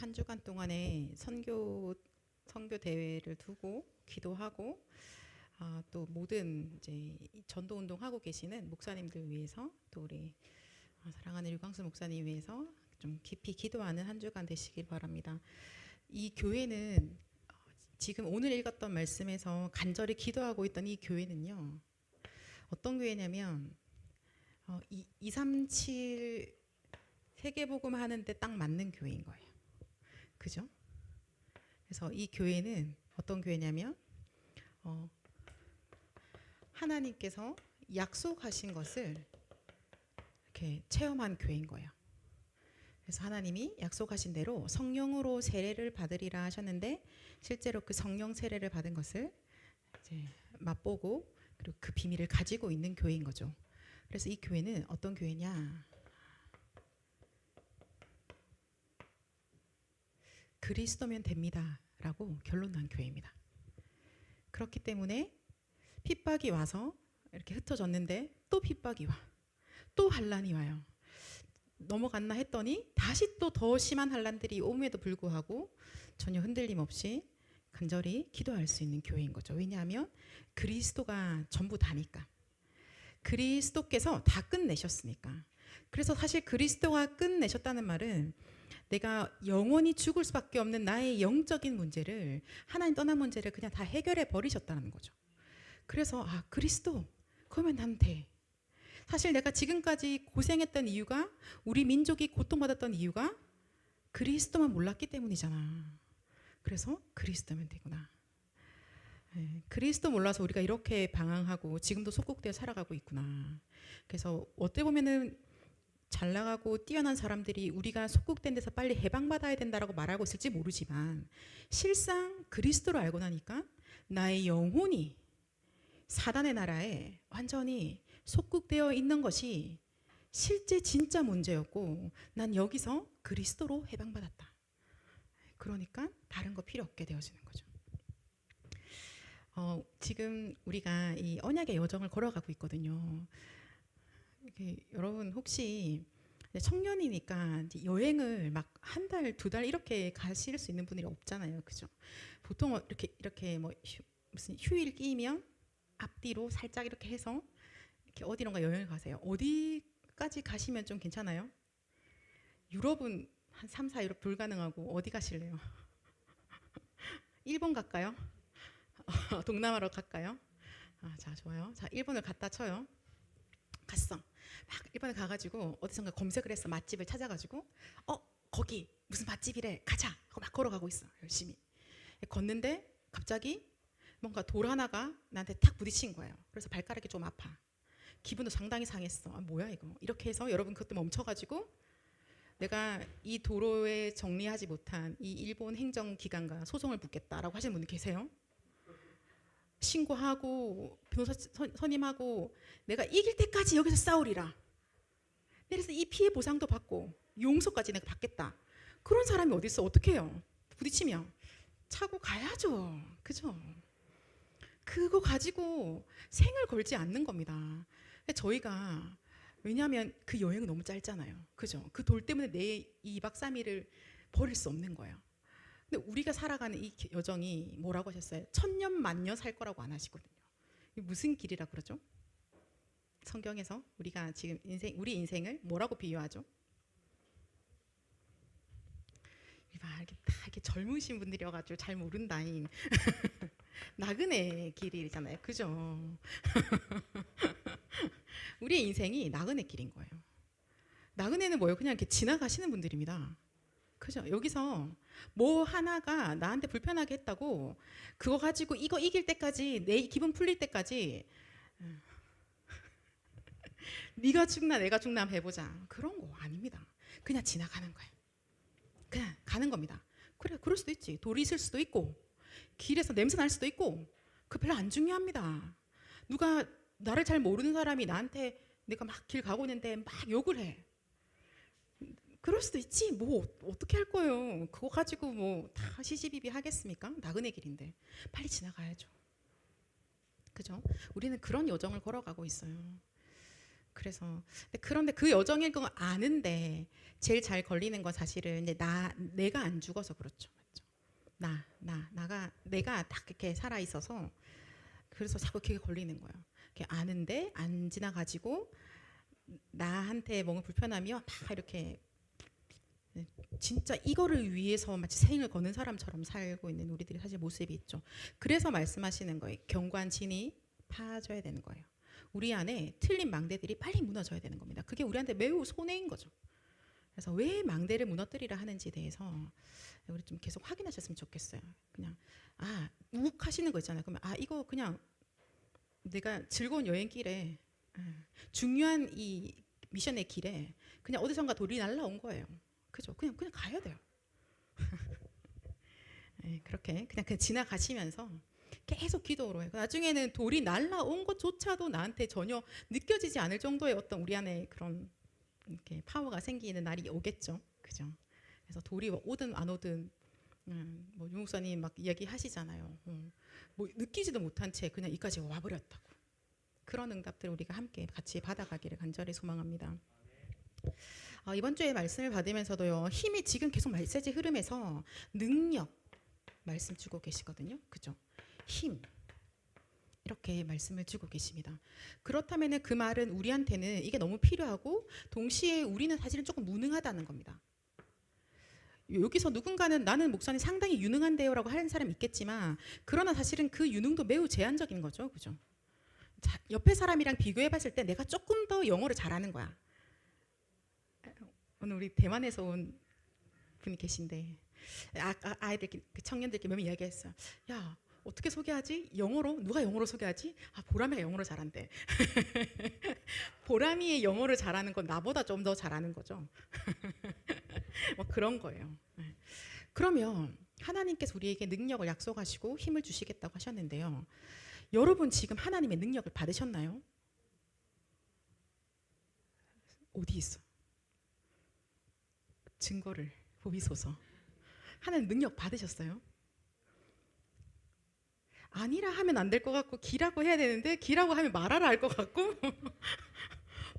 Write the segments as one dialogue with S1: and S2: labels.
S1: 한 주간 동안에 선교 대회를 두고 기도하고 또 모든 이제 전도 운동 하고 계시는 목사님들 위해서 또 우리 사랑하는 유광수 목사님 위해서 좀 깊이 기도하는 한 주간 되시길 바랍니다. 이 교회는 지금 오늘 읽었던 말씀에서 간절히 기도하고 있던 이 교회는요, 어떤 교회냐면 237 세계복음 하는데 딱 맞는 교회인 거예요. 그죠? 그래서 이 교회는 어떤 교회냐면 하나님께서 약속하신 것을 이렇게 체험한 교회인 거예요. 그래서 하나님이 약속하신 대로 성령으로 세례를 받으리라 하셨는데 실제로 그 성령 세례를 받은 것을 이제 맛보고 그리고 그 비밀을 가지고 있는 교회인 거죠. 그래서 이 교회는 어떤 교회냐? 그리스도면 됩니다라고 결론난 교회입니다. 그렇기 때문에 핍박이 와서 이렇게 흩어졌는데 또 핍박이 와, 또 환란이 와요. 넘어갔나 했더니 다시 또 더 심한 환란들이 옴에도 불구하고 전혀 흔들림 없이 간절히 기도할 수 있는 교회인 거죠. 왜냐하면 그리스도가 전부 다니까. 그리스도께서 다 끝내셨으니까. 그래서 사실 그리스도가 끝내셨다는 말은 내가 영원히 죽을 수밖에 없는 나의 영적인 문제를, 하나님 떠난 문제를 그냥 다 해결해 버리셨다는 거죠. 그래서 그리스도 그러면 난 돼. 사실 내가 지금까지 고생했던 이유가, 우리 민족이 고통받았던 이유가 그리스도만 몰랐기 때문이잖아. 그래서 그리스도면 되구나. 그리스도 몰라서 우리가 이렇게 방황하고 지금도 속국되어 살아가고 있구나. 그래서 어떻게 보면은 잘 나가고 뛰어난 사람들이 우리가 속국된 데서 빨리 해방받아야 된다라고 말하고 있을지 모르지만 실상 그리스도를 알고 나니까 나의 영혼이 사단의 나라에 완전히 속국되어 있는 것이 실제 진짜 문제였고 난 여기서 그리스도로 해방받았다. 그러니까 다른 거 필요 없게 되어지는 거죠. 지금 우리가 이 언약의 여정을 걸어가고 있거든요. 여러분 혹시 청년이니까 이제 여행을 막 한 달, 두 달 이렇게 가실 수 있는 분들이 없잖아요, 그죠? 보통 이렇게 뭐 무슨 휴일 끼면 앞뒤로 살짝 이렇게 해서 이렇게 어디론가 여행을 가세요. 어디까지 가시면 좀 괜찮아요? 유럽은 한 3, 4 유럽 불가능하고 어디 가실래요? 일본 갈까요? 동남아로 갈까요? 자, 좋아요. 자, 일본을 갔다 쳐요. 갔어. 막 일본에 가가지고 어디선가 검색을 했어. 맛집을 찾아가지고 거기 무슨 맛집이래, 가자 하고 막 걸어가고 있어. 열심히 걷는데 갑자기 뭔가 돌 하나가 나한테 탁 부딪힌 거예요. 그래서 발가락이 좀 아파. 기분도 상당히 상했어. 뭐야 이거. 이렇게 해서 여러분 그때 멈춰가지고 내가 이 도로에 정리하지 못한 이 일본 행정기관과 소송을 붙겠다라고 하시는 분들 계세요? 신고하고 변호사 선임하고 내가 이길 때까지 여기서 싸우리라. 그래서 이 피해 보상도 받고 용서까지 내가 받겠다. 그런 사람이 어디 있어? 어떻게 해요? 부딪히면 차고 가야죠. 그죠? 그거 가지고 생을 걸지 않는 겁니다. 저희가 왜냐하면 그 여행은 너무 짧잖아요. 그죠? 그 돌 때문에 내 2박 3일을 버릴 수 없는 거예요. 근데 우리가 살아가는 이 여정이 뭐라고 하셨어요? 천년 만년 살 거라고 안 하시거든요. 무슨 길이라 그러죠? 성경에서 우리가 지금 우리 인생을 뭐라고 비유하죠? 이렇게 젊으신 분들이어가지고 잘 모른다잉. 나그네 길이잖아요, 그죠? 우리의 인생이 나그네 길인 거예요. 나그네는 뭐예요? 그냥 이렇게 지나가시는 분들입니다. 그죠? 여기서 뭐 하나가 나한테 불편하게 했다고 그거 가지고 이거 이길 때까지, 내 기분 풀릴 때까지 네가 죽나 내가 죽나 한번 해보자, 그런 거 아닙니다. 그냥 지나가는 거예요. 그냥 가는 겁니다. 그래, 그럴 수도 있지. 돌이 있을 수도 있고 길에서 냄새 날 수도 있고 그 별로 안 중요합니다. 누가 나를 잘 모르는 사람이 나한테 내가 막 길 가고 있는데 막 욕을 해. 그럴 수도 있지. 뭐 어떻게 할 거예요. 그거 가지고 뭐 다 시시비비 하겠습니까? 나그네 길인데 빨리 지나가야죠. 그죠? 우리는 그런 여정을 걸어가고 있어요. 그런데 그 여정일 거 아는데 제일 잘 걸리는 건 사실은 이제 내가 안 죽어서 그렇죠. 맞죠? 내가 딱 이렇게 살아 있어서 그래서 자꾸 그게 걸리는 거예요. 아는데 안 지나가지고 나한테 뭔가 불편하면 막 이렇게 진짜 이거를 위해서 마치 생을 거는 사람처럼 살고 있는 우리들이 사실 모습이 있죠. 그래서 말씀하시는 거예요. 견고한 진이 파져야 되는 거예요. 우리 안에 틀린 망대들이 빨리 무너져야 되는 겁니다. 그게 우리한테 매우 손해인 거죠. 그래서 왜 망대를 무너뜨리라 하는지에 대해서 우리 좀 계속 확인하셨으면 좋겠어요. 그냥 욱 하시는 거 있잖아요. 그러면 이거 그냥 내가 즐거운 여행길에 중요한 이 미션의 길에 그냥 어디선가 돌이 날라온 거예요. 그죠? 그냥 가야 돼요. 네, 그렇게 그냥 지나가시면서 계속 기도로 해요. 나중에는 돌이 날라온 것조차도 나한테 전혀 느껴지지 않을 정도의 어떤 우리 안에 그런 이렇게 파워가 생기는 날이 오겠죠. 그죠? 그래서 돌이 오든 안 오든 뭐 유목사님 막 이야기하시잖아요. 뭐 느끼지도 못한 채 그냥 이까지 와버렸다고. 그런 응답들을 우리가 함께 같이 받아가기를 간절히 소망합니다. 이번 주에 말씀을 받으면서도요, 힘이 지금 계속 메시지 흐름에서 능력 말씀 주고 계시거든요. 그죠? 힘 이렇게 말씀을 주고 계십니다. 그렇다면 그 말은 우리한테는 이게 너무 필요하고 동시에 우리는 사실은 조금 무능하다는 겁니다. 여기서 누군가는 나는 목사님 상당히 유능한데요 라고 하는 사람이 있겠지만 그러나 사실은 그 유능도 매우 제한적인 거죠. 그죠? 옆에 사람이랑 비교해 봤을 때 내가 조금 더 영어를 잘하는 거야. 오늘 우리 대만에서 온 분이 계신데 아이들 청년들께 몇 명 이야기했어요. 야 어떻게 소개하지? 누가 영어로 소개하지? 보람이가 영어를 잘한대. 보람이의 영어를 잘하는 건 나보다 좀 더 잘하는 거죠. 뭐 그런 거예요. 그러면 하나님께서 우리에게 능력을 약속하시고 힘을 주시겠다고 하셨는데요. 여러분 지금 하나님의 능력을 받으셨나요? 어디 있어? 증거를 보이소서. 하나님 능력 받으셨어요? 아니라 하면 안 될 것 같고 기라고 해야 되는데 기라고 하면 말하라 할 것 같고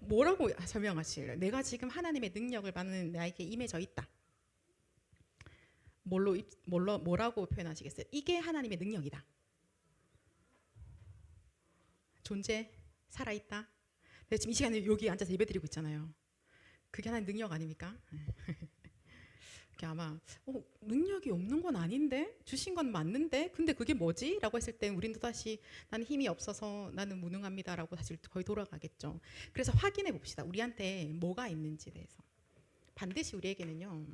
S1: 뭐라고 설명하실래요? 내가 지금 하나님의 능력을 받는 나에게 임해져 있다. 뭐라고 표현하시겠어요? 이게 하나님의 능력이다. 존재, 살아있다. 내가 지금 이 시간에 여기 앉아서 예배드리고 있잖아요. 그게 하나님 능력 아닙니까? 아마 능력이 없는 건 아닌데 주신 건 맞는데 근데 그게 뭐지? 라고 했을 때 우리는 또다시 나는 힘이 없어서 나는 무능합니다 라고 사실 거의 돌아가겠죠. 그래서 확인해 봅시다. 우리한테 뭐가 있는지에 대해서. 반드시 우리에게는요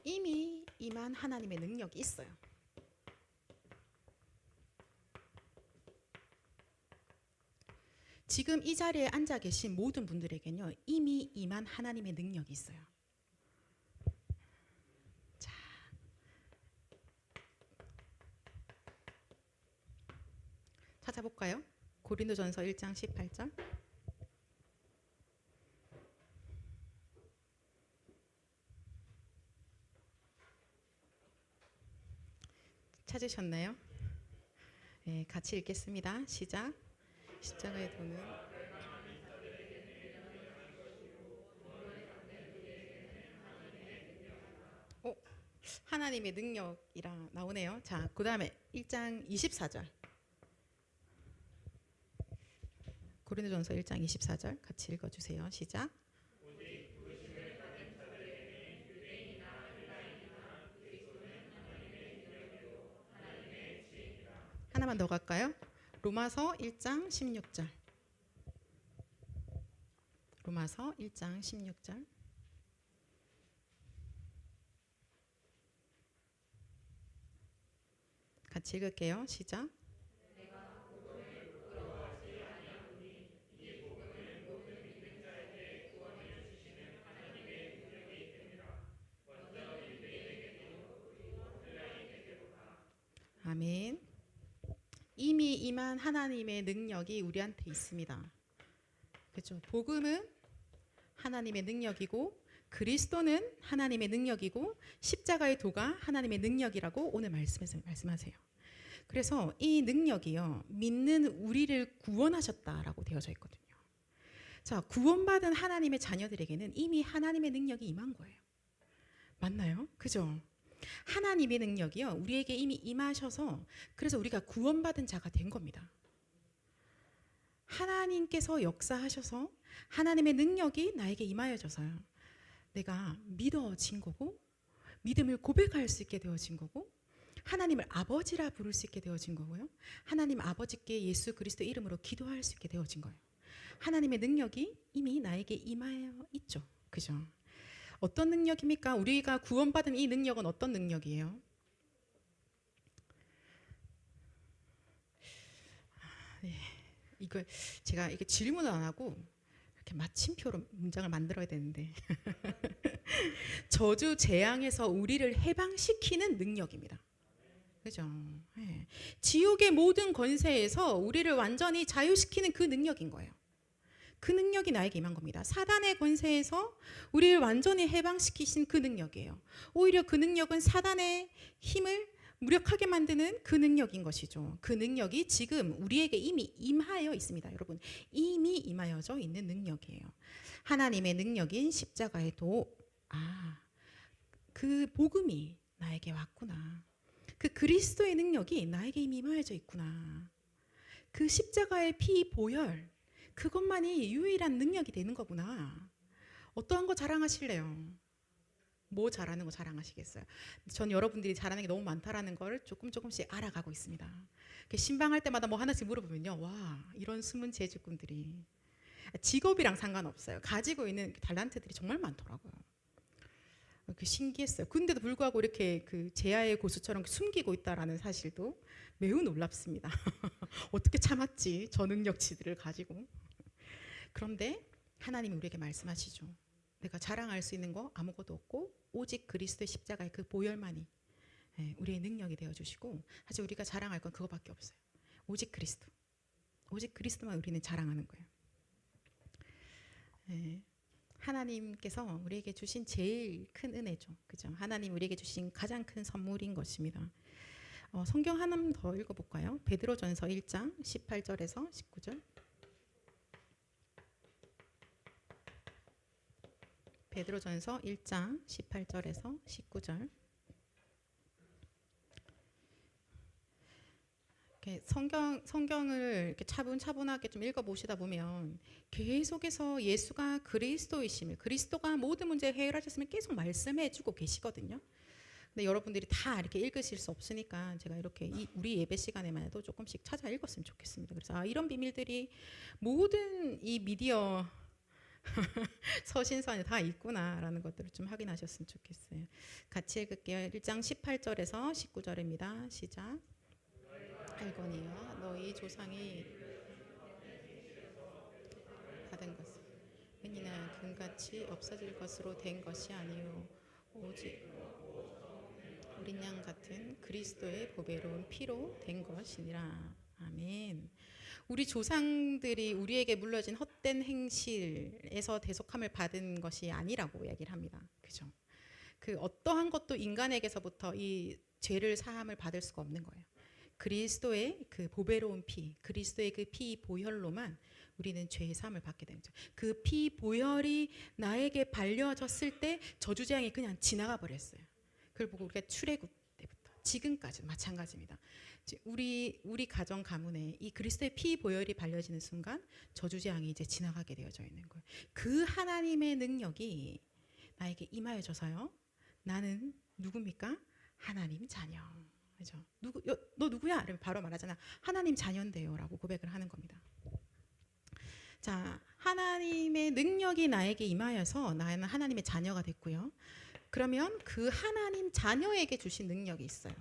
S1: 이미 임한 하나님의 능력이 있어요. 지금 이 자리에 앉아 계신 모든 분들에게는요 이미 임한 하나님의 능력이 있어요. 찾아볼까요? 고린도전서 1장 18절. 찾으셨나요? 네, 같이 읽겠습니다. 시작. 십자가의 도는 하나님의 능력이라 나오네요. 자, 그 다음에 1장 24절. 고린도전서 1장 24절 같이 읽어주세요. 시작. 하나만 더 갈까요? 로마서 1장 16절. 로마서 1장 16절. 같이 읽을게요. 시작. 아멘. 이미 임한 하나님의 능력이 우리한테 있습니다. 그렇죠? 복음은 하나님의 능력이고 그리스도는 하나님의 능력이고 십자가의 도가 하나님의 능력이라고 오늘 말씀하세요. 그래서 이 능력이요 믿는 우리를 구원하셨다라고 되어져 있거든요. 자, 구원받은 하나님의 자녀들에게는 이미 하나님의 능력이 임한 거예요. 맞나요? 그죠? 하나님의 능력이요, 우리에게 이미 임하셔서 그래서 우리가 구원받은 자가 된 겁니다. 하나님께서 역사하셔서 하나님의 능력이 나에게 임하여져서요, 내가 믿어진 거고, 믿음을 고백할 수 있게 되어진 거고, 하나님을 아버지라 부를 수 있게 되어진 거고요, 하나님 아버지께 예수 그리스도 이름으로 기도할 수 있게 되어진 거예요. 하나님의 능력이 이미 나에게 임하여 있죠. 그죠? 어떤 능력입니까? 우리가 구원받은 이 능력은 어떤 능력이에요? 네, 이걸 제가 이게 질문을 안 하고 이렇게 마침표로 문장을 만들어야 되는데 저주 재앙에서 우리를 해방시키는 능력입니다. 그죠? 네. 지옥의 모든 권세에서 우리를 완전히 자유시키는 그 능력인 거예요. 그 능력이 나에게 임한 겁니다. 사단의 권세에서 우리를 완전히 해방시키신 그 능력이에요. 오히려 그 능력은 사단의 힘을 무력하게 만드는 그 능력인 것이죠. 그 능력이 지금 우리에게 이미 임하여 있습니다. 여러분, 이미 임하여져 있는 능력이에요. 하나님의 능력인 십자가의 그 복음이 나에게 왔구나. 그 그리스도의 능력이 나에게 이미 임하여져 있구나. 그 십자가의 피 보혈, 그것만이 유일한 능력이 되는 거구나. 어떠한 거 자랑하실래요? 뭐 잘하는 거 자랑하시겠어요? 전 여러분들이 잘하는 게 너무 많다라는 걸 조금씩 알아가고 있습니다. 신방할 때마다 뭐 하나씩 물어보면요, 와, 이런 숨은 재주꾼들이 직업이랑 상관없어요. 가지고 있는 달란트들이 정말 많더라고요. 신기했어요. 근데도 불구하고 이렇게 그 제아의 고수처럼 숨기고 있다라는 사실도 매우 놀랍습니다. 어떻게 참았지, 저 능력치들을 가지고. 그런데 하나님이 우리에게 말씀하시죠. 내가 자랑할 수 있는 거 아무것도 없고 오직 그리스도의 십자가의 그 보혈만이 우리의 능력이 되어주시고, 사실 우리가 자랑할 건 그거밖에 없어요. 오직 그리스도. 오직 그리스도만 우리는 자랑하는 거예요. 하나님께서 우리에게 주신 제일 큰 은혜죠. 그죠? 하나님 우리에게 주신 가장 큰 선물인 것입니다. 성경 하나 더 읽어볼까요? 베드로전서 1장 18절에서 19절. 베드로전서 1장 18절에서 19절. 이렇게 성경을 이렇게 차분차분하게 좀 읽어보시다 보면 계속해서 예수가 그리스도이심을, 그리스도가 모든 문제 해결하셨으면 계속 말씀해주고 계시거든요. 근데 여러분들이 다 이렇게 읽으실 수 없으니까 제가 이렇게 우리 예배 시간에만 해도 조금씩 찾아 읽었으면 좋겠습니다. 그래서 이런 비밀들이 모든 이 미디어 서신서에 다 있구나라는 것들을 좀 확인하셨으면 좋겠어요. 같이 읽을게요. 1장 18절에서 19절입니다. 시작. 알거니와 너희 조상이 받은 것은 은이나 금같이 없어질 것으로 된 것이 아니요 오직 어린 양 같은 그리스도의 보배로운 피로 된 것이니라. 아멘. 우리 조상들이 우리에게 물려진 헛된 행실에서 대속함을 받은 것이 아니라고 이야기를 합니다. 그죠? 그 어떠한 것도 인간에게서부터 이 죄를 사함을 받을 수가 없는 거예요. 그리스도의 그 보배로운 피, 그리스도의 그 피 보혈로만 우리는 죄의 사함을 받게 되는 거죠. 그 피 보혈이 나에게 발려졌을 때 저주재앙이 그냥 지나가 버렸어요. 그걸 보고 우리가 출애굽 때부터 지금까지 마찬가지입니다. 우리 가정 가문에 이 그리스도의 피 보혈이 발려지는 순간 저주재앙이 이제 지나가게 되어져 있는 거예요. 그 하나님의 능력이 나에게 임하여져서요, 나는 누굽니까? 하나님 자녀. 그죠? 너 누구야? 이러면 바로 말하잖아. 하나님 자녀인데요 라고 고백을 하는 겁니다. 자, 하나님의 능력이 나에게 임하여서 나는 하나님의 자녀가 됐고요. 그러면 그 하나님 자녀에게 주신 능력이 있어요.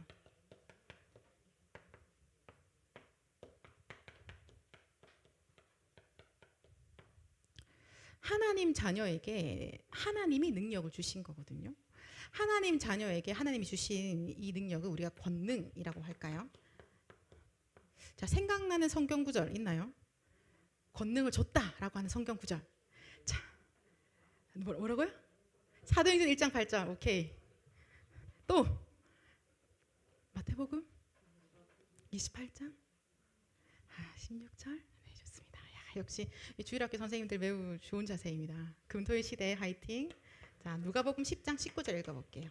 S1: 하나님 자녀에게 하나님이 능력을 주신 거거든요. 하나님 자녀에게 하나님이 주신 이 능력을 우리가 권능이라고 할까요? 자, 생각나는 성경 구절 있나요? 권능을 줬다라고 하는 성경 구절. 자, 뭐라고요? 사도행전 1장 8절. 오케이. 또 마태복음 28장 16절. 네, 좋습니다. 역시 이 주일학교 선생님들 매우 좋은 자세입니다. 금토일 시대 화이팅. 자, 누가복음 10장 19절 읽어볼게요.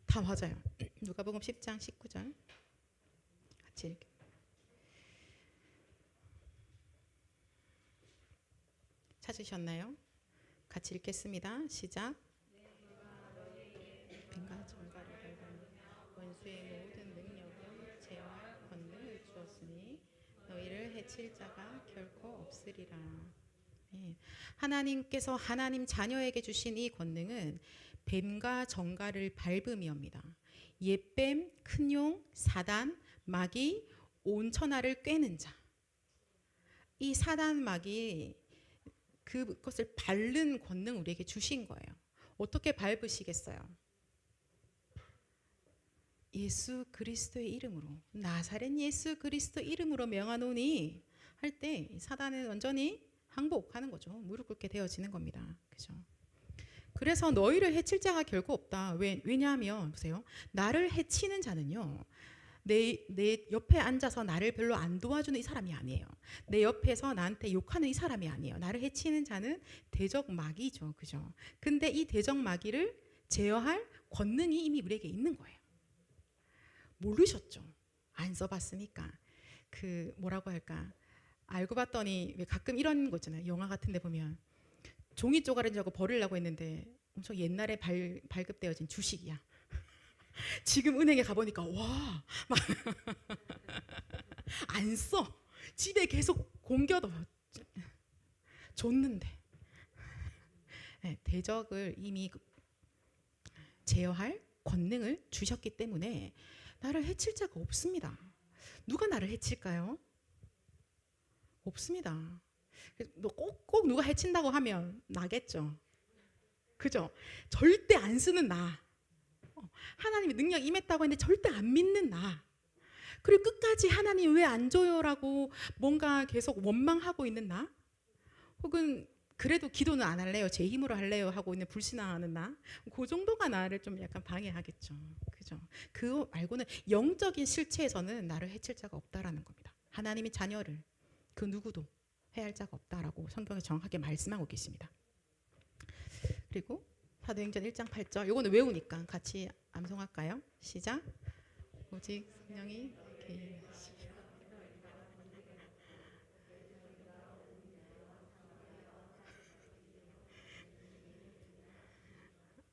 S1: 다 맞아요. 누가복음 10장 19절 같이 읽게. 찾으셨나요? 같이 읽겠습니다. 시작. 빈과 정가를 밟으며 원수의 모든 능력을 제어할 권능을 주었으니 너희를 해칠 자가 결코 없으리라. 네. 하나님께서 하나님 자녀에게 주신 이 권능은 뱀과 정갈을 밟음이옵니다. 옛뱀, 큰용, 사단, 마귀, 온 천하를 꿰는 자. 이 사단, 마귀 그것을 밟는 권능 우리에게 주신 거예요. 어떻게 밟으시겠어요? 예수 그리스도의 이름으로, 나사렛 예수 그리스도 이름으로 명하노니 할 때 사단은 완전히 항복하는 거죠. 무릎 꿇게 되어지는 겁니다. 그죠? 그래서 너희를 해칠 자가 결코 없다. 왜냐하면 보세요. 나를 해치는 자는요. 내 옆에 앉아서 나를 별로 안 도와주는 이 사람이 아니에요. 내 옆에서 나한테 욕하는 이 사람이 아니에요. 나를 해치는 자는 대적 마귀죠. 그죠? 근데 이 대적 마귀를 제어할 권능이 이미 우리에게 있는 거예요. 모르셨죠? 안 써봤으니까. 그 뭐라고 할까? 알고 봤더니 왜 가끔 이런 거 있잖아요. 영화 같은 데 보면 종이 쪼가리인 줄 알고 버리려고 했는데 엄청 옛날에 발급되어진 주식이야. 지금 은행에 가보니까 와, 막 안 써. 집에 계속 공겨도 줬는데. 네, 대적을 이미 제어할 권능을 주셨기 때문에 나를 해칠 자가 없습니다. 누가 나를 해칠까요? 없습니다. 꼭 누가 해친다고 하면 나겠죠. 그죠? 절대 안 쓰는 나. 하나님의 능력 임했다고 했는데 절대 안 믿는 나. 그리고 끝까지 하나님 왜 안 줘요라고 뭔가 계속 원망하고 있는 나. 혹은 그래도 기도는 안 할래요. 제 힘으로 할래요 하고 있는 불신앙하는 나. 그 정도가 나를 좀 약간 방해하겠죠. 그죠? 그거 말고는 영적인 실체에서는 나를 해칠 자가 없다라는 겁니다. 하나님의 자녀를 그 누구도 해할 자가 없다라고 성경에 정확하게 말씀하고 계십니다. 그리고 사도행전 1장 8절 이거는 외우니까 같이 암송할까요? 시작. 오직 성령이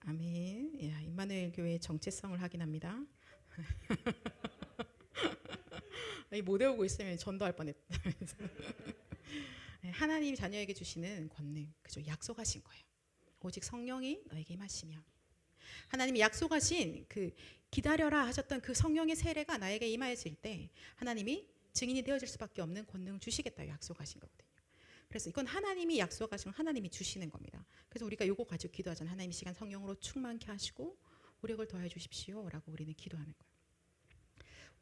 S1: 아멘. 야, 임마누엘 교회의 정체성을 확인합니다. 못 외우고 있으면 전도할 뻔했다. 하나님 자녀에게 주시는 권능, 그죠? 약속하신 거예요. 오직 성령이 너에게 임하시면. 하나님이 약속하신 그 기다려라 하셨던 그 성령의 세례가 나에게 임하였을 때 하나님이 증인이 되어질 수밖에 없는 권능을 주시겠다 약속하신 거거든요. 그래서 이건 하나님이 약속하시면 하나님이 주시는 겁니다. 그래서 우리가 요거 가지고 기도하잖아요. 하나님 시간 성령으로 충만케 하시고 오력을 더해 주십시오 라고 우리는 기도하는 거예요.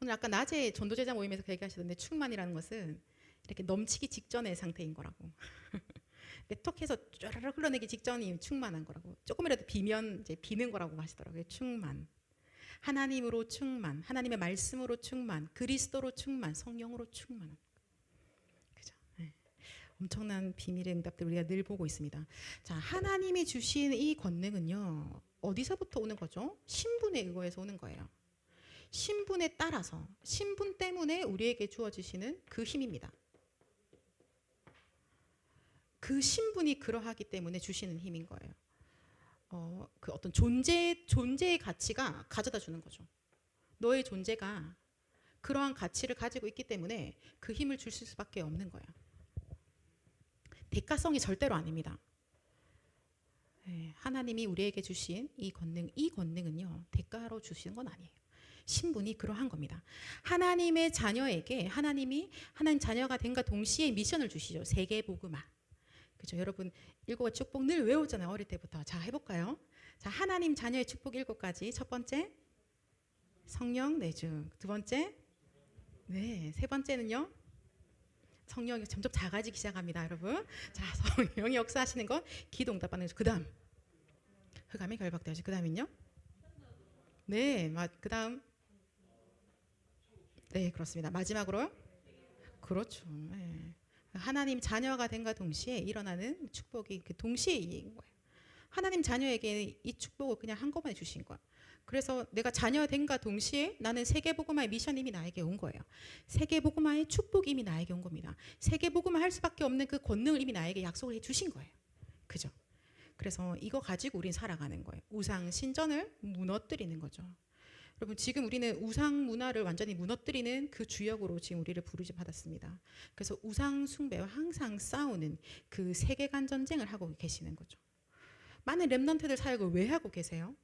S1: 오늘 아까 낮에 전도제자 모임에서 얘기하셨는데 충만이라는 것은 이렇게 넘치기 직전의 상태인 거라고. 톡 해서 쫘라락 흘러내기 직전이 충만한 거라고. 조금이라도 비면 이제 비는 거라고 하시더라고요. 충만. 하나님으로 충만, 하나님의 말씀으로 충만, 그리스도로 충만, 성령으로 충만. 그죠? 네. 엄청난 비밀의 응답들 우리가 늘 보고 있습니다. 자, 하나님이 주신 이 권능은요. 어디서부터 오는 거죠? 신분에 의거해서 오는 거예요. 신분에 따라서, 신분 때문에 우리에게 주어지시는 그 힘입니다. 그 신분이 그러하기 때문에 주시는 힘인 거예요. 그 어떤 존재의 가치가 가져다 주는 거죠. 너의 존재가 그러한 가치를 가지고 있기 때문에 그 힘을 줄 수밖에 없는 거예요. 대가성이 절대로 아닙니다. 네, 하나님이 우리에게 주신 이 권능은요, 대가로 주시는 건 아니에요. 신분이 그러한 겁니다. 하나님의 자녀에게 하나님 자녀가 된과 동시에 미션을 주시죠. 세계복음화. 그죠? 여러분 7가지 축복 늘 외우잖아요. 어릴 때부터. 자, 해볼까요? 자, 하나님 자녀의 축복 7가지. 첫 번째 성령 내주. 두 번째 세 번째는요. 성령이 점점 작아지기 시작합니다. 여러분. 자, 성령이 역사하시는 것 기도 응답받는 것. 그 다음 흑암이 결박되어지. 그 다음은요. 네, 그 다음 네, 그렇습니다. 마지막으로요. 그렇죠. 네. 하나님 자녀가 된과 동시에 일어나는 축복이 그 동시에 있는 거예요. 하나님 자녀에게 이 축복을 그냥 한꺼번에 주신 거야. 그래서 내가 자녀 된과 동시에 나는 세계복음화의 미션이 이미 나에게 온 거예요. 세계복음화의 축복이 이미 나에게 온 겁니다. 세계복음화 할 수밖에 없는 그 권능을 이미 나에게 약속을 해주신 거예요. 그죠? 그래서 이거 가지고 우린 살아가는 거예요. 우상 신전을 무너뜨리는 거죠. 여러분 지금 우리는 우상 문화를 완전히 무너뜨리는 그 주역으로 지금 우리를 부르심 받았습니다. 그래서 우상 숭배와 항상 싸우는 그 세계관 전쟁을 하고 계시는 거죠. 많은 렘넌트들 사역을 왜 하고 계세요?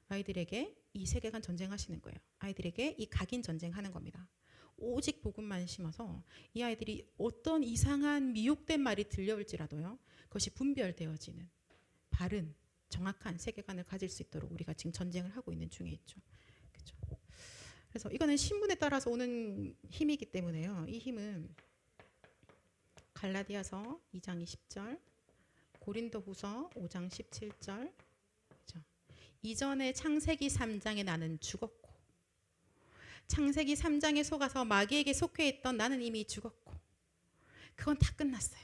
S1: 아이들에게 이 세계관 전쟁하시는 거예요. 아이들에게 이 각인 전쟁하는 겁니다. 오직 복음만 심어서 이 아이들이 어떤 이상한 미혹된 말이 들려올지라도요. 그것이 분별되어지는 바른 정확한 세계관을 가질 수 있도록 우리가 지금 전쟁을 하고 있는 중에 있죠. 그렇죠? 그래서 이거는 신분에 따라서 오는 힘이기 때문에요. 이 힘은 갈라디아서 2장 20절, 고린도후서 5장 17절. 그렇죠? 이전에 창세기 3장에 나는 죽었고, 창세기 3장에 속아서 마귀에게 속해 있던 나는 이미 죽었고, 그건 다 끝났어요.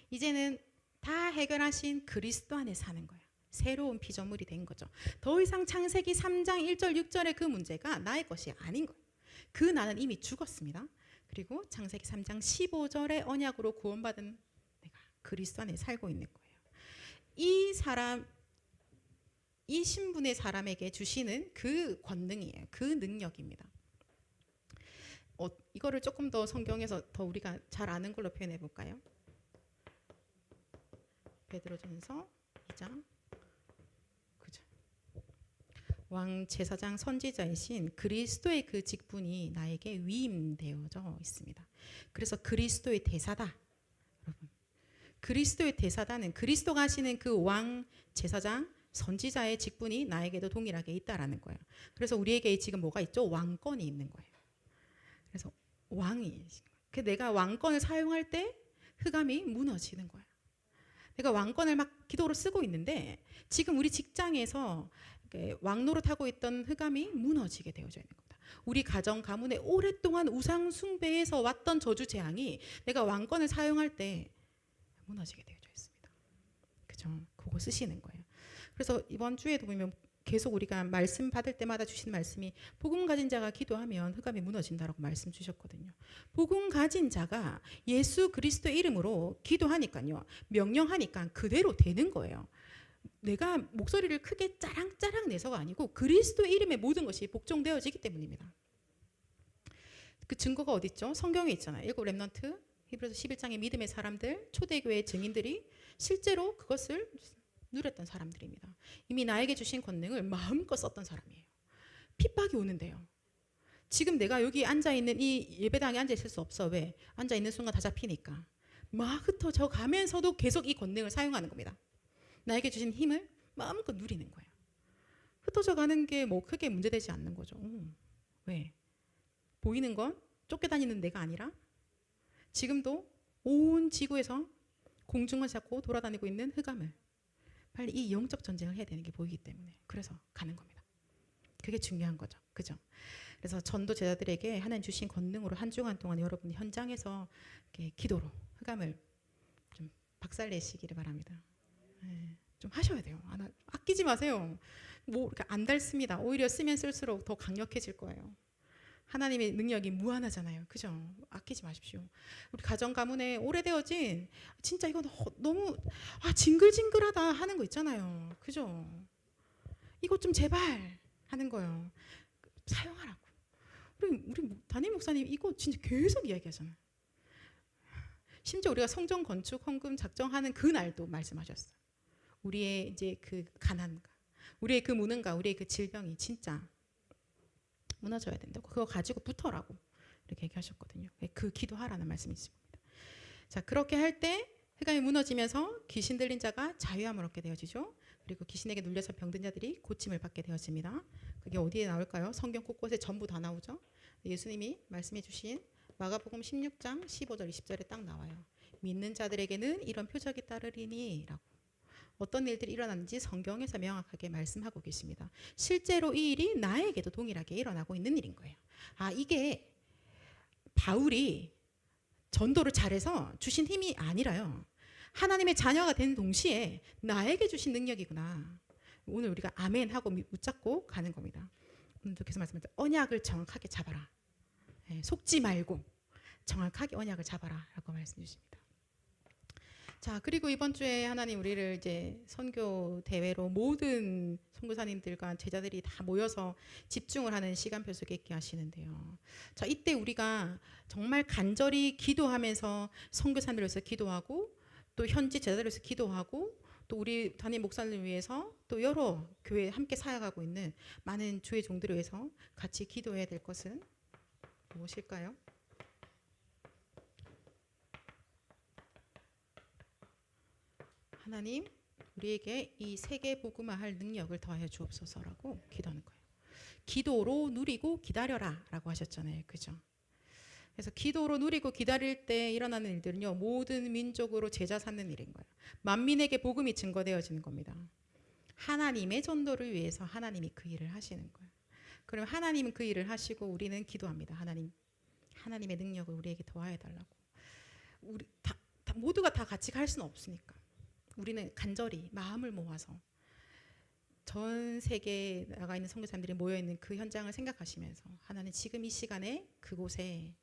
S1: 이제는 다 해결하신 그리스도 안에 사는 거예요. 새로운 피조물이 된 거죠. 더 이상 창세기 3장 1절 6절의 그 문제가 나의 것이 아닌 거예요. 그 나는 이미 죽었습니다. 그리고 창세기 3장 15절의 언약으로 구원받은 내가 그리스도 안에 살고 있는 거예요. 이 사람, 이 신분의 사람에게 주시는 그 권능이에요. 그 능력입니다. 이거를 조금 더 성경에서 더 우리가 잘 아는 걸로 표현해 볼까요? 베드로전서 2장. 그죠? 왕 제사장 선지자이신 그리스도의 그 직분이 나에게 위임되어져 있습니다. 그래서 그리스도의 대사다. 여러분. 그리스도의 대사다는 그리스도가 하시는 그 왕 제사장 선지자의 직분이 나에게도 동일하게 있다라는 거예요. 그래서 우리에게 지금 뭐가 있죠? 왕권이 있는 거예요. 그래서 왕이 내가 왕권을 사용할 때 흑암이 무너지는 거예요. 내가 왕권을 막 기도로 쓰고 있는데 지금 우리 직장에서 왕노릇하고 있던 흑암이 무너지게 되어져 있는 겁니다. 우리 가정 가문에 오랫동안 우상 숭배에서 왔던 저주 재앙이 내가 왕권을 사용할 때 무너지게 되어져 있습니다. 그죠? 그거 쓰시는 거예요. 그래서 이번 주에도 보면 계속 우리가 말씀 받을 때마다 주시는 말씀이 복음 가진 자가 기도하면 흑암이 무너진다라고 말씀 주셨거든요. 복음 가진 자가 예수 그리스도의 이름으로 기도하니까요. 명령하니까 그대로 되는 거예요. 내가 목소리를 크게 짜랑짜랑 내서가 아니고 그리스도의 이름에 모든 것이 복종되어지기 때문입니다. 그 증거가 어디 있죠? 성경에 있잖아요. 일곱 렘넌트, 히브리서 11장의 믿음의 사람들, 초대교회의 증인들이 실제로 그것을 누렸던 사람들입니다. 이미 나에게 주신 권능을 마음껏 썼던 사람이에요. 핍박이 오는데요. 지금 내가 여기 앉아있는 이 예배당에 앉아있을 수 없어. 왜? 앉아있는 순간 다 잡히니까. 막 흩어져 가면서도 계속 이 권능을 사용하는 겁니다. 나에게 주신 힘을 마음껏 누리는 거예요. 흩어져 가는 게 뭐 크게 문제되지 않는 거죠. 왜? 보이는 건 쫓겨다니는 내가 아니라 지금도 온 지구에서 공중을 잡고 돌아다니고 있는 흑암을 빨리 이 영적 전쟁을 해야 되는 게 보이기 때문에 그래서 가는 겁니다. 그게 중요한 거죠. 그죠? 그래서 전도 제자들에게 하나님 주신 권능으로 한 주간 동안 여러분 현장에서 이렇게 기도로 흑암을 좀 박살내시기를 바랍니다. 네, 좀 하셔야 돼요. 아끼지 마세요. 뭐 이렇게 안 닳습니다. 오히려 쓰면 쓸수록 더 강력해질 거예요. 하나님의 능력이 무한하잖아요. 그죠? 아끼지 마십시오. 우리 가정 가문에 오래되어진 진짜 이거 너무 징글징글하다 하는 거 있잖아요. 그죠? 이거 좀 제발 하는 거예요. 사용하라고. 우리 담임 목사님 이거 진짜 계속 이야기하잖아요. 심지어 우리가 성전 건축 헌금 작정하는 그 날도 말씀하셨어요. 우리의 이제 그 가난과 우리의 그 무능과 우리의 그 질병이 진짜 무너져야 된다고. 그거 가지고 붙어라고 이렇게 얘기하셨거든요. 그 기도하라는 말씀이 있습니다. 자, 그렇게 할 때 흑암이 무너지면서 귀신 들린 자가 자유함을 얻게 되어지죠. 그리고 귀신에게 눌려서 병든 자들이 고침을 받게 되어집니다. 그게 어디에 나올까요? 성경 곳곳에 전부 다 나오죠. 예수님이 말씀해 주신 마가복음 16장 15절 20절에 딱 나와요. 믿는 자들에게는 이런 표적이 따르리니 라고. 어떤 일들이 일어났는지 성경에서 명확하게 말씀하고 계십니다. 실제로 이 일이 나에게도 동일하게 일어나고 있는 일인 거예요. 이게 바울이 전도를 잘해서 주신 힘이 아니라요. 하나님의 자녀가 된 동시에 나에게 주신 능력이구나. 오늘 우리가 아멘 하고 붙잡고 가는 겁니다. 오늘도 계속 말씀드렸죠. 언약을 정확하게 잡아라. 속지 말고 정확하게 언약을 잡아라 라고 말씀 주십니다. 자, 그리고 이번 주에 하나님 우리를 이제 선교 대회로 모든 선교사님들과 제자들이 다 모여서 집중을 하는 시간표 속에 있게 하시는데요. 자, 이때 우리가 정말 간절히 기도하면서 선교사님을 위해서 기도하고 또 현지 제자들을 위해서 기도하고 또 우리 담임 목사님을 위해서 또 여러 교회에 함께 사역하고 있는 많은 주의 종들을 위해서 같이 기도해야 될 것은 무엇일까요? 하나님 우리에게 이 세계 복음화할 능력을 더하여 주옵소서라고 기도하는 거예요. 기도로 누리고 기다려라 라고 하셨잖아요. 그죠? 그래서 기도로 누리고 기다릴 때 일어나는 일들은요, 모든 민족으로 제자 삼는 일인 거예요. 만민에게 복음이 증거되어지는 겁니다. 하나님의 전도를 위해서 하나님이 그 일을 하시는 거예요. 그럼 하나님은 그 일을 하시고 우리는 기도합니다. 하나님의 능력을 우리에게 더하여 달라고. 우리 모두가 다 같이 갈 수는 없으니까 우리는 간절히 마음을 모아서 전 세계에 나가 있는 선교사님들이 모여있는 그 현장을 생각하시면서 하나님 지금 이 시간에 그곳에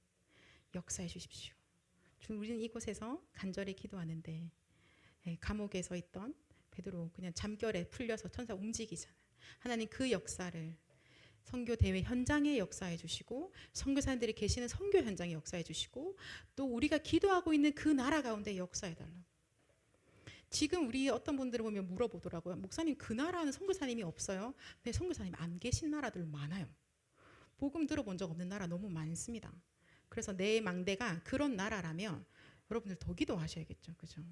S1: 역사해 주십시오. 우리는 이곳에서 간절히 기도하는데 감옥에서 있던 베드로 그냥 잠결에 풀려서 천사 움직이잖아요. 하나님 그 역사를 선교 대회 현장에 역사해 주시고 선교사님들이 계시는 선교 현장에 역사해 주시고 또 우리가 기도하고 있는 그 나라 가운데 역사해 달라고. 지금 우리 어떤 분들을 보면 물어보더라고요. 목사님 그 나라는 선교사님이 없어요? 네, 선교사님 안 계신 나라들 많아요. 복음 들어본 적 없는 나라 너무 많습니다. 그래서 내 망대가 그런 나라라면 여러분들 더 기도하셔야겠죠. 그죠?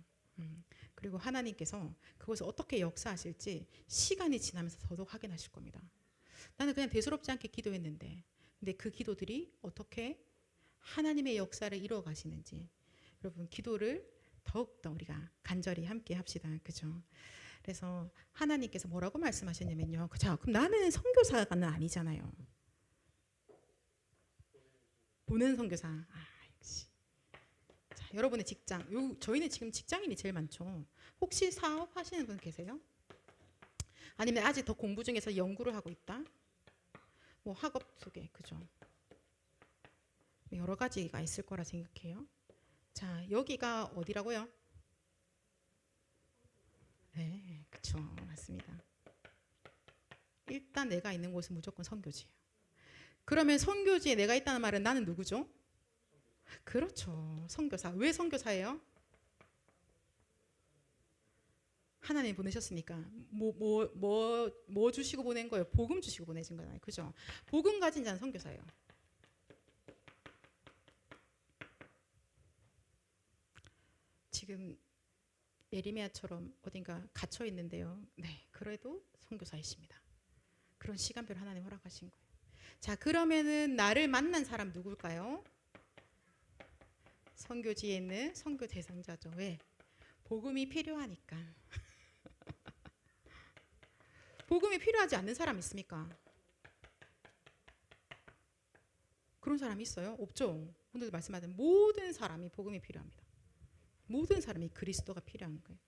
S1: 그리고 하나님께서 그것을 어떻게 역사하실지 시간이 지나면서 더더욱 확인하실 겁니다. 나는 그냥 대수롭지 않게 기도했는데 근데 그 기도들이 어떻게 하나님의 역사를 이루어 가시는지 여러분 기도를 더욱더 우리가 간절히 함께 합시다. 그죠? 그래서 하나님께서 뭐라고 말씀하셨냐면요. 자, 그럼 나는 선교사가 아니잖아요. 보낸 선교사. 역시. 자, 여러분의 직장. 저희는 지금 직장인이 제일 많죠. 혹시 사업하시는 분 계세요? 아니면 아직 더 공부 중에서 연구를 하고 있다? 뭐 학업 속에, 그죠? 여러 가지가 있을 거라 생각해요. 자, 여기가 어디라고요? 네, 그쵸, 맞습니다. 일단 내가 있는 곳은 무조건 선교지예요. 그러면 선교지에 내가 있다는 말은 나는 누구죠? 그렇죠, 선교사. 왜 선교사예요? 하나님 보내셨으니까 뭐 주시고 보낸 거예요? 복음 주시고 보내신 거잖아요. 그죠? 복음 가진 자는 선교사예요. 지금 예레미야처럼 어딘가 갇혀 있는데요. 네, 그래도 선교사이십니다. 그런 시간표를 하나님 허락하신 거예요. 자, 그러면은 나를 만난 사람 누굴까요? 선교지에 있는 선교 대상자죠. 왜? 복음이 필요하니까. 복음이 필요하지 않는 사람 있습니까? 그런 사람이 있어요? 없죠. 오늘도 말씀하신 모든 사람이 복음이 필요합니다. 모든 사람이 그리스도가 필요한 거예요.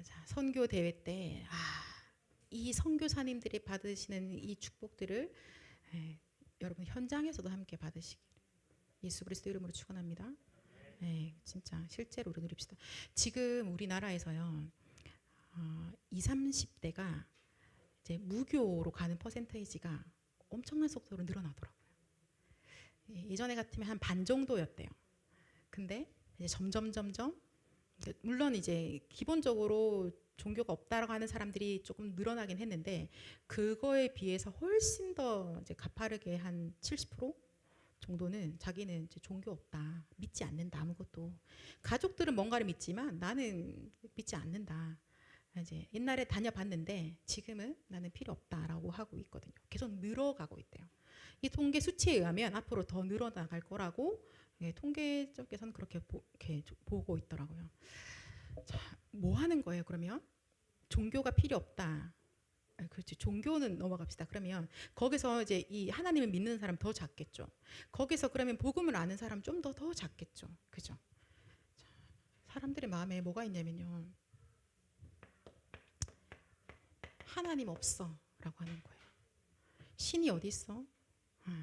S1: 자, 선교 대회 때 이 선교사님들이 받으시는 이 축복들을 여러분 현장에서도 함께 받으시길 예수 그리스도 이름으로 축원합니다. 진짜 실제로 우리 누립시다. 지금 우리나라에서요 20, 30대가 이제 무교로 가는 퍼센테이지가 엄청난 속도로 늘어나더라고요. 예전에 같으면 한 반 정도였대요. 근데 이제 점점 물론 이제 기본적으로 종교가 없다라고 하는 사람들이 조금 늘어나긴 했는데 그거에 비해서 훨씬 더 이제 가파르게 한 70% 정도는 자기는 이제 종교 없다, 믿지 않는다 아무것도. 가족들은 뭔가를 믿지만 나는 믿지 않는다. 이제 옛날에 다녀봤는데 지금은 나는 필요 없다라고 하고 있거든요. 계속 늘어가고 있대요. 이 통계 수치에 의하면 앞으로 더 늘어나갈 거라고 통계 쪽에서는 그렇게 보고 있더라고요. 자, 뭐 하는 거예요? 그러면 종교가 필요 없다. 그렇지. 종교는 넘어갑시다. 그러면 거기서 이제 이 하나님을 믿는 사람 더 작겠죠. 거기서 그러면 복음을 아는 사람 좀 더 작겠죠. 그죠? 사람들의 마음에 뭐가 있냐면요. 하나님 없어라고 하는 거예요. 신이 어디 있어?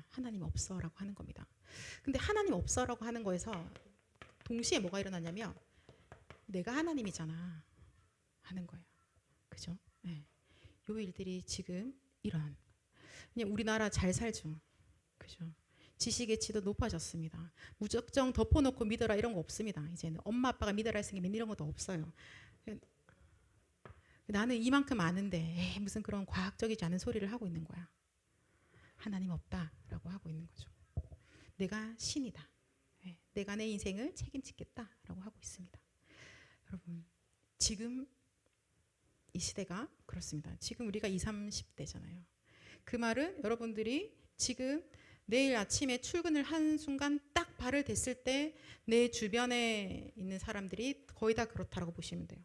S1: 하나님 없어라고 하는 겁니다. 근데 하나님 없어라고 하는 거에서 동시에 뭐가 일어나냐면 내가 하나님이잖아 하는 거예요. 그죠? 네. 요 일들이 지금 일어난. 그냥 우리나라 잘 살죠. 그죠? 지식의 치도 높아졌습니다. 무작정 덮어놓고 믿어라 이런 거 없습니다. 이제는 엄마 아빠가 믿어라 했으니까 이런 것도 없어요. 나는 이만큼 아는데 무슨 그런 과학적이지 않은 소리를 하고 있는 거야. 하나님 없다라고 하고 있는 거죠. 내가 신이다. 내가 내 인생을 책임지겠다라고 하고 있습니다. 여러분, 지금 이 시대가 그렇습니다. 지금 우리가 20, 30대잖아요. 그 말은 여러분들이 지금 내일 아침에 출근을 한 순간 딱 발을 댔을 때 내 주변에 있는 사람들이 거의 다 그렇다라고 보시면 돼요.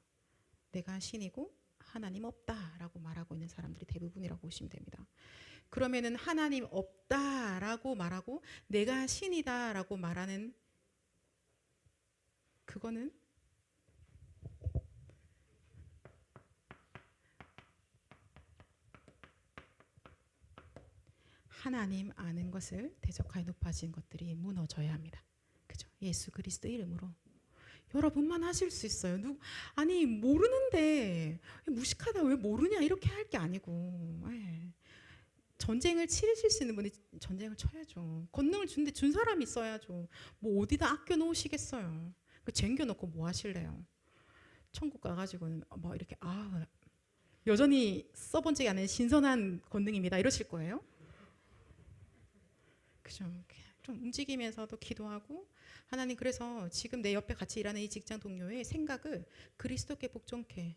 S1: 내가 신이고 하나님 없다라고 말하고 있는 사람들이 대부분이라고 보시면 됩니다. 그러면은 하나님 없다라고 말하고 내가 신이다라고 말하는 그거는 하나님 아는 것을 대적하여 높아진 것들이 무너져야 합니다. 그죠? 예수 그리스도 이름으로 여러분만 하실 수 있어요. 아니 모르는데 무식하다 왜 모르냐 이렇게 할 게 아니고 전쟁을 치르실 수 있는 분이 전쟁을 쳐야죠. 권능을 준데 준 사람이 있어야죠. 뭐 어디다 아껴 놓으시겠어요. 그 쟁겨놓고 뭐 하실래요? 천국 가가지고는 뭐 이렇게 여전히 써본 적이 않은 신선한 권능입니다 이러실 거예요. 그죠? 좀 움직이면서도 기도하고 하나님 그래서 지금 내 옆에 같이 일하는 이 직장 동료의 생각을 그리스도께 복종케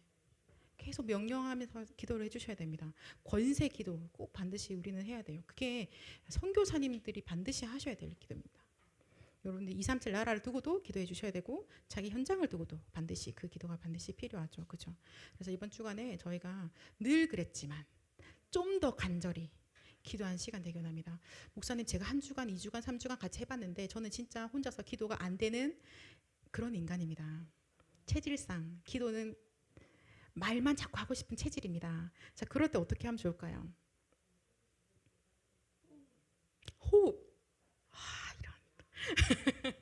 S1: 계속 명령하면서 기도를 해주셔야 됩니다. 권세 기도 꼭 반드시 우리는 해야 돼요. 그게 선교사님들이 반드시 하셔야 될 기도입니다. 여러분들 237 나라를 두고도 기도해 주셔야 되고 자기 현장을 두고도 반드시 그 기도가 반드시 필요하죠. 그죠? 그래서 이번 주간에 저희가 늘 그랬지만 좀 더 간절히 기도한 시간 대견합니다. 목사님 제가 한 주간, 2주간, 3주간 같이 해봤는데 저는 진짜 혼자서 기도가 안 되는 그런 인간입니다. 체질상 기도는 말만 자꾸 하고 싶은 체질입니다. 자, 그럴 때 어떻게 하면 좋을까요? 호흡. 이런.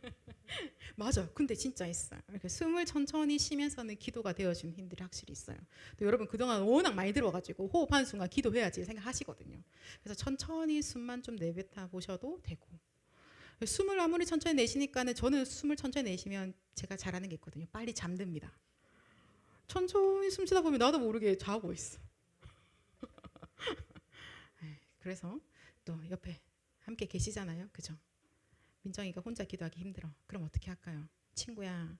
S1: 맞아. 근데 진짜 있어요. 이렇게 숨을 천천히 쉬면서는 기도가 되어지는 힘들이 확실히 있어요. 또 여러분 그동안 워낙 많이 들어가지고 호흡하는 순간 기도해야지 생각하시거든요. 그래서 천천히 숨만 좀 내뱉어 보셔도 되고 숨을 아무리 천천히 내쉬니까는 저는 숨을 천천히 내쉬면 제가 잘하는 게 있거든요. 빨리 잠듭니다. 천천히 숨 쉬다 보면 나도 모르게 자고 있어. 그래서 또 옆에 함께 계시잖아요. 그죠? 민정이가 혼자 기도하기 힘들어. 그럼 어떻게 할까요? 친구야,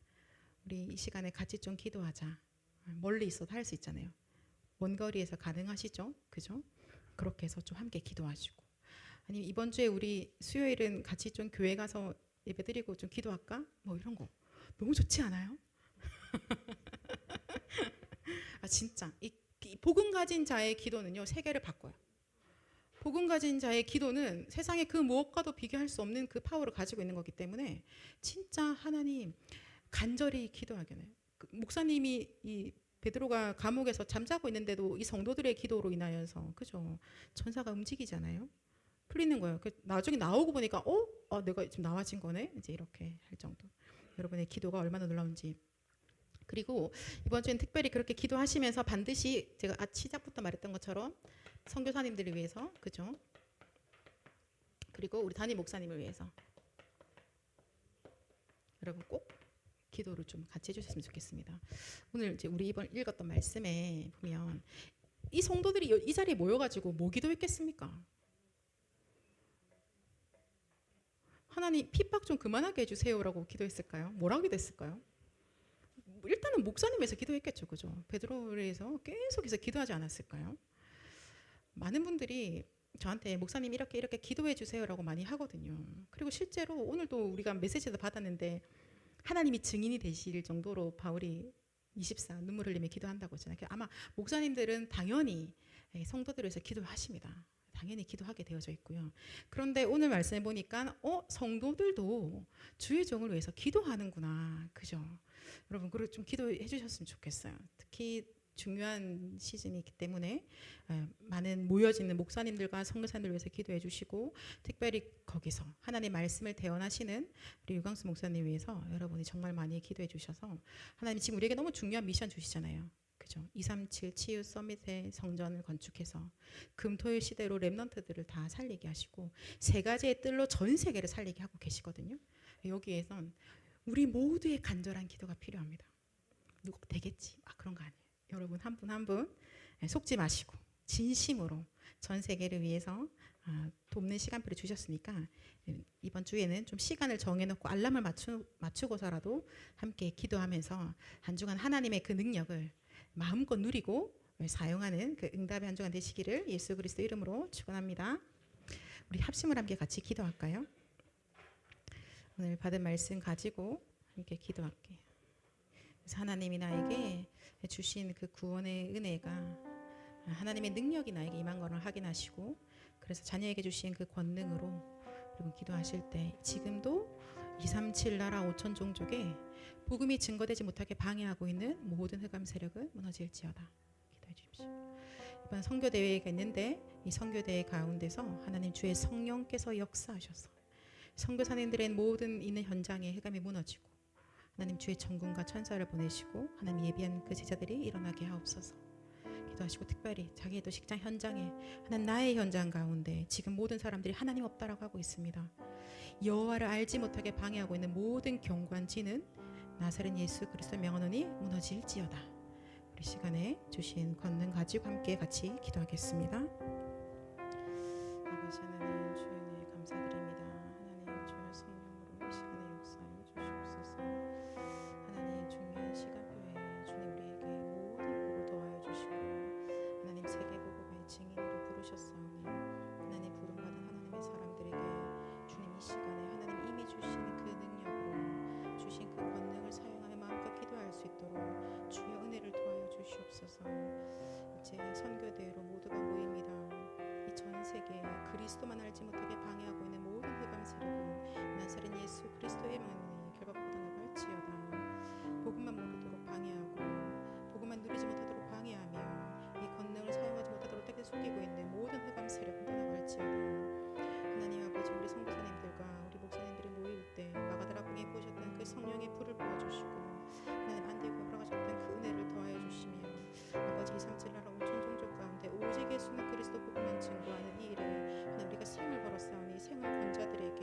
S1: 우리 이 시간에 같이 좀 기도하자. 멀리 있어도 할 수 있잖아요. 먼 거리에서 가능하시죠? 그죠? 그렇게 해서 좀 함께 기도하시고. 아니 이번 주에 우리 수요일은 같이 좀 교회 가서 예배드리고 좀 기도할까? 뭐 이런 거 너무 좋지 않아요? 진짜 이 복음 가진 자의 기도는요 세계를 바꿔요. 복음 가진 자의 기도는 세상의 그 무엇과도 비교할 수 없는 그 파워를 가지고 있는 거기 때문에 진짜 하나님 간절히 기도하겠네요. 목사님이 이 베드로가 감옥에서 잠자고 있는데도 이 성도들의 기도로 인하여서 그죠? 천사가 움직이잖아요. 풀리는 거예요. 나중에 나오고 보니까 내가 지금 나와진 거네. 이제 이렇게 할 정도. 여러분의 기도가 얼마나 놀라운지. 그리고 이번 주엔 특별히 그렇게 기도하시면서 반드시 제가 시작부터 말했던 것처럼 선교사님들을 위해서 그죠? 그리고 우리 담임 목사님을 위해서 여러분 꼭 기도를 좀 같이 해주셨으면 좋겠습니다. 오늘 이제 우리 이번 읽었던 말씀에 보면 이 성도들이 이 자리에 모여가지고 뭐 기도했겠습니까? 하나님 핍박 좀 그만하게 해주세요라고 기도했을까요? 뭐라고 기도했을까요? 일단은 목사님에서 기도했겠죠, 그죠? 베드로를 위해서 계속해서 기도하지 않았을까요? 많은 분들이 저한테 목사님 이렇게 기도해 주세요라고 많이 하거든요. 그리고 실제로 오늘도 우리가 메시지도 받았는데 하나님이 증인이 되실 정도로 바울이 24 눈물 흘리며 기도한다고 했잖아요. 아마 목사님들은 당연히 성도들을 위해서 기도하십니다. 당연히 기도하게 되어져 있고요. 그런데 오늘 말씀해 보니까 성도들도 주의 종을 위해서 기도하는구나. 그죠? 여러분 그걸 좀 기도해 주셨으면 좋겠어요. 특히 중요한 시즌이기 때문에 많은 모여지는 목사님들과 선교사님들 위해서 기도해 주시고, 특별히 거기서 하나님의 말씀을 대언하시는 우리 유광수 목사님 위해서 여러분이 정말 많이 기도해 주셔서, 하나님 지금 우리에게 너무 중요한 미션 주시잖아요. 그죠? 237 치유 서밋의 성전을 건축해서 금토일 시대로 렘넌트들을 다 살리게 하시고 세 가지의 뜰로 전 세계를 살리게 하고 계시거든요. 여기에선 우리 모두의 간절한 기도가 필요합니다. 누가 되겠지? 그런 거 아니에요. 여러분 한 분 한 분 속지 마시고 진심으로 전 세계를 위해서 돕는 시간표를 주셨으니까 이번 주에는 좀 시간을 정해놓고 알람을 맞추고서라도 함께 기도하면서 한 주간 하나님의 그 능력을 마음껏 누리고 사용하는 그 응답의 한 주간 되시기를 예수 그리스도 이름으로 축원합니다. 우리 합심을 함께 같이 기도할까요? 오늘 받은 말씀 가지고 함께 기도할게요. 그래서 하나님이 나에게 주신 그 구원의 은혜가 하나님의 능력이 나에게 임한 것을 확인하시고, 그래서 자녀에게 주신 그 권능으로 여러분 기도하실 때 지금도 237 나라 5천 종족에 복음이 증거되지 못하게 방해하고 있는 모든 흑암 세력은 무너질지어다. 기도해 주십시오. 이번 선교대회가 있는데 이 선교대회 가운데서 하나님 주의 성령께서 역사하셔서 선교사님들의 모든 있는 현장에 흑암이 무너지고 하나님 주의 전군과 천사를 보내시고 하나님 예비한 그 제자들이 일어나게 하옵소서. 기도하시고 특별히 자기의 또 직장 현장에, 하나님 나의 현장 가운데 지금 모든 사람들이 하나님 없다라고 하고 있습니다. 여호와를 알지 못하게 방해하고 있는 모든 경관지는 나사렛 예수 그리스도의 명하노니 무너질지어다. 우리 시간에 주신 권능 가지고 함께 같이 기도하겠습니다. 아버지 하나님 주의 은혜에 감사드립니다. 하나님 주의 성령으로 이 시간에 역사하여 주시옵소서. 하나님 중요한 시간표에 주님 우리에게 모든 복을 더하여 주시고 하나님 세계복음의 증인으로 부르셨사오니 하나님 부름받은 하나님의 사람들에게 주님 이 시간에 하나님 이미 주시는 그 능력으로 주신 그 권능을 사용하여 마음껏 기도할 수 있도록 주의 은혜를 도와여 주시옵소서. 이제 선교대회로 모두가 모입니다. 이 전 세계에 그리스도만 알지 못하게 방해하고 있는 모든 흑암 세력은 나사렛 예수 그리스도의 이름으로 결박보다 나갈지어다. 복음만 모르도록 방해하고 복음만 누리지 못하도록 방해하며 이 권능을 사용하지 못하도록 때에 속이고 있는 모든 흑암 세력은 떠나갈지어다. 하나님 아버지 우리 선교사님들과 우리 목사님들이 모일 때 마가다라 봉에 부으셨던 그 성령의 불을 부어주시고 하나님 안디옥에 허락하셨던 그 은혜를 더하여 주시며 아버지 237 나라 5천 종족 가운데 오직 예수는 그리스도 복음만 증거하는 이 일에 하나님 우리가 생을 걸었사오니 생을 권자들에게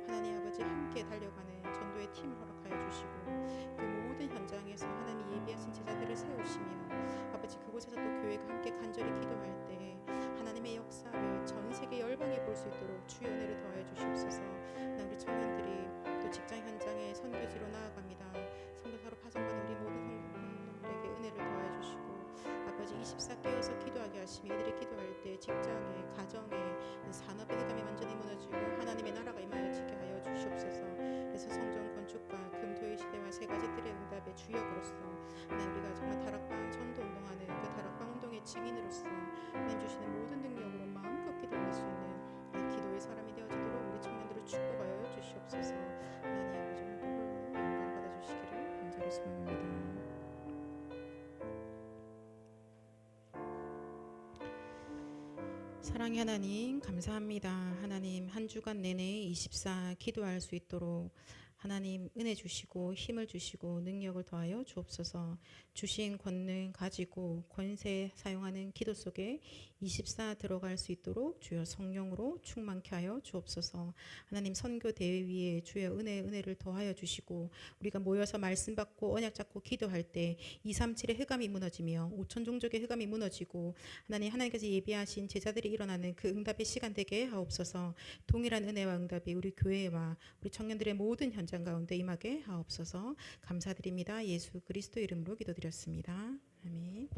S1: 하나님 아버지 함께 달려가는 전도의 팀을 허락하여 주시고 그 모든 현장에서 하나님이 예비하신 제자들을 세우시며 아버지 그곳에서 또 교회가 함께 간절히 기도할 때 하나님의 역사를 전 세계 열방에 볼 수 있도록 주의 은혜를 더하여 주시옵소서. 우리 청년들이 또 직장 현장에 선교지로 나아갑니다. 선교사로 파송받은 우리 모든 성도들에게 은혜를 더하여 주시고 아버지 24 깨어서 기도하게 하시며 이들이 기도할 때 직장에 가정에 산업의 흑암이 완전히 무너지고 하나님의 나라가 임하여지게 하여 주시옵소서. 그래서 성전 건축과 금토일 시대와 세 가지 뜰의 응답의 주역으로서 하나님 우리가 정말 다락방 전도 운동하는 그 다락방 운동의 증인으로서 하나님 주시는 모든 능력으로 마음껏 기도할 수 있는 기도의 사람이 되어지도록 우리 청년들을 축복하여 주시옵소서. 하나님 아버지 오늘 영광 받아주시기를 간절히 소원합니다. 사랑의 하나님 감사합니다. 하나님 한 주간 내내 24 기도할 수 있도록 하나님 은혜 주시고 힘을 주시고 능력을 더하여 주옵소서. 주신 권능 가지고 권세 사용하는 기도 속에 24 들어갈 수 있도록 주여 성령으로 충만케 하여 주옵소서. 하나님 선교 대회 위에 주여 은혜를 더하여 주시고 우리가 모여서 말씀 받고 언약 잡고 기도할 때 237의 흑암이 무너지며 5천 종족의 흑암이 무너지고 하나님께서 예비하신 제자들이 일어나는 그 응답의 시간 되게 하옵소서. 동일한 은혜와 응답이 우리 교회와 우리 청년들의 모든 현장 가운데 임하게 하옵소서. 감사드립니다. 예수 그리스도 이름으로 기도드렸습니다. 아멘.